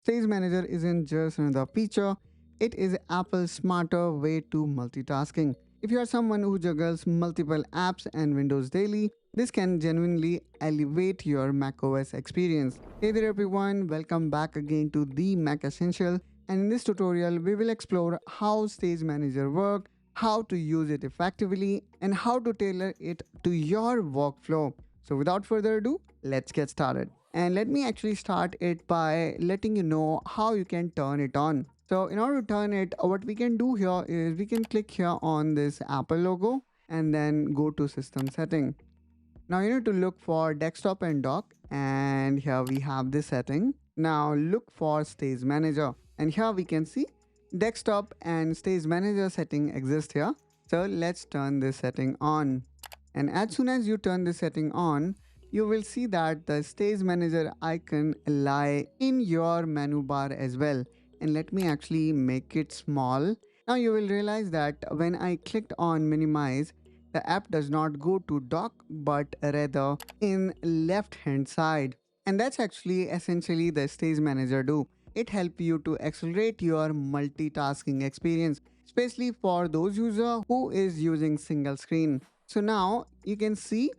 Stage Manager isn't just another feature, it is Apple's smarter way to multitasking. If you are someone who juggles multiple apps and windows daily, this can genuinely elevate your macOS experience. Hey there everyone, welcome back again to the Mac Essential, and in this tutorial we will explore how Stage Manager works, how to use it effectively, and how to tailor it to your workflow. So without further ado, let's get started. And let me actually start it by letting you know how you can turn it on. So in order to turn it, what we can do here is we can click here on this Apple logo and then go to system setting. Now you need to look for desktop and dock, and here we have this setting. Now look for stage manager, and here we can see desktop and stage manager setting exist here. So let's turn this setting on. And as soon as you turn this setting on, you will see that the stage manager icon lie in your menu bar as well. And let me actually make it small. Now you will realize that when I clicked on minimize, the app does not go to dock but rather in left hand side. And that's actually essentially the stage manager do. It helps you to accelerate your multitasking experience, especially for those user who is using single screen. So now you can see,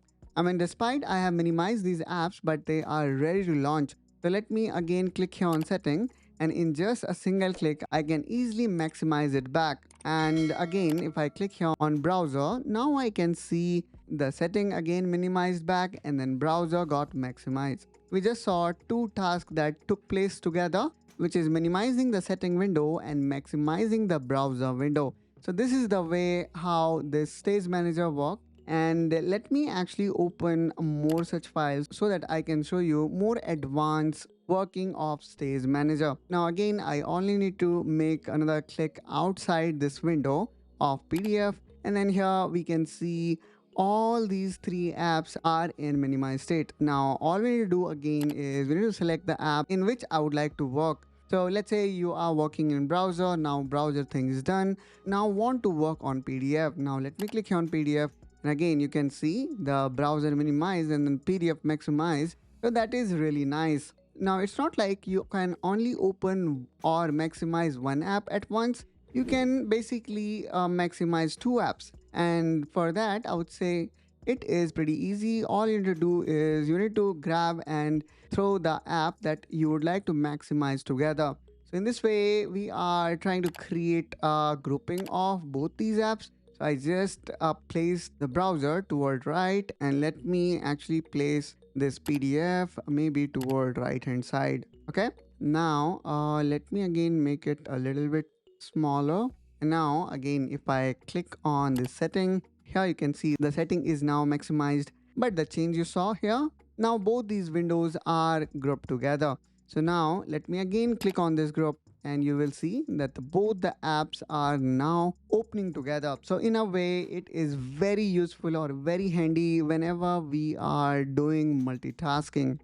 despite I have minimized these apps, but they are ready to launch. So let me again click here on setting, and in just a single click, I can easily maximize it back. And again, if I click here on browser, now I can see the setting again minimized back, and then browser got maximized. We just saw two tasks that took place together, which is minimizing the setting window and maximizing the browser window. So this is the way how this stage manager works. And let me actually open more such files so that I can show you more advanced working of stage manager. Now again, I only need to make another click outside this window of PDF, and then here we can see all these three apps are in minimized state. Now all we need to do again is we need to select the app in which I would like to work. So let's say you are working in browser. Now browser thing is done. Now want to work on PDF. Now let me click here on PDF, and again you can see the browser minimize and then PDF maximize. So that is really nice. Now it's not like you can only open or maximize one app at once. You can basically maximize two apps, and for that I would say it is pretty easy. All you need to do is you need to grab and throw the app that you would like to maximize together. So in this way we are trying to create a grouping of both these apps. So I just place the browser toward right, and let me actually place this PDF maybe toward right hand side. Okay, now let me again make it a little bit smaller. And now again, if I click on this setting, here you can see the setting is now maximized, but the change you saw here, now both these windows are grouped together. So now let me again click on this group, and you will see that both the apps are now opening together. So in a way it is very useful or very handy whenever we are doing multitasking.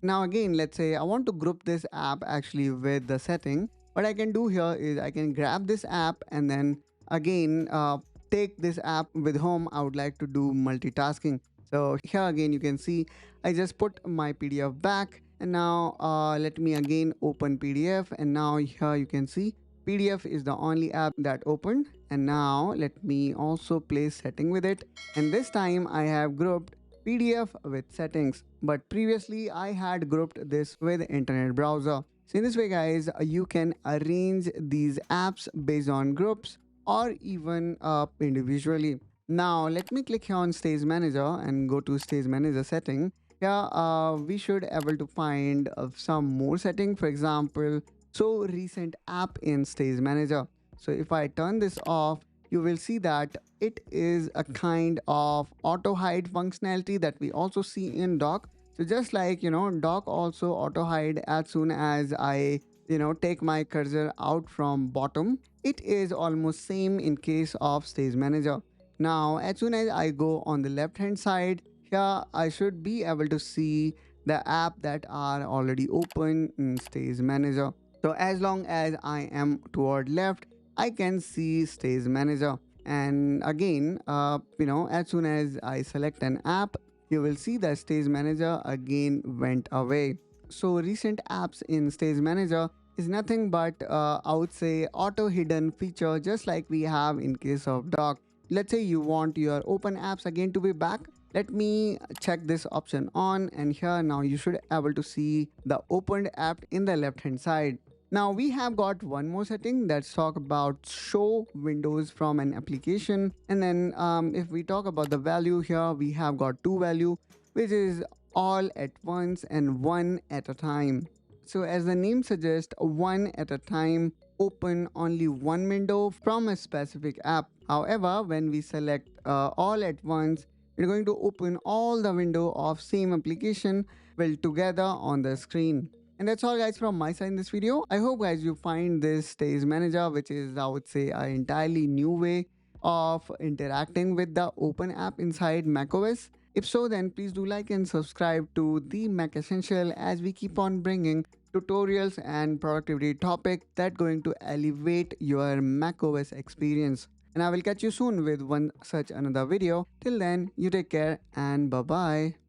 Now again, let's say I want to group this app actually with the setting. What I can do here is I can grab this app and then again take this app with whom I would like to do multitasking. So here again you can see I just put my PDF back, and now let me again open PDF, and now here you can see PDF is the only app that opened. And now let me also place setting with it, and this time I have grouped PDF with settings, but previously I had grouped this with internet browser. So in this way guys, you can arrange these apps based on groups or even individually. Now let me click here on stage manager and go to stage manager setting. Here we should able to find some more setting. For example, so recent app in stage manager. So if I turn this off, you will see that it is a kind of auto hide functionality that we also see in dock. So just like dock also auto hide as soon as I take my cursor out from bottom, it is almost same in case of stage manager. Now as soon as I go on the left hand side, here I should be able to see the app that are already open in stage manager. So as long as I am toward left, I can see stage manager. And again, as soon as I select an app, you will see the stage manager again went away. So recent apps in Stage Manager is nothing but I would say auto hidden feature just like we have in case of dock. Let's say you want your open apps again to be back. Let me check this option on, and here now you should able to see the opened app in the left hand side. Now we have got one more setting. Let's talk about show windows from an application. And then if we talk about the value here, we have got two value, which is all at once and one at a time. So as the name suggests, one at a time open only one window from a specific app. However, when we select all at once, we're going to open all the window of same application well together on the screen. And that's all guys from my side in this video. I hope guys you find this Stage Manager, which is I would say an entirely new way of interacting with the open app inside macOS. If so, then please do like and subscribe to the Mac Essential as we keep on bringing tutorials and productivity topic that going to elevate your macOS experience. And I will catch you soon with one such another video. Till then, you take care and bye bye.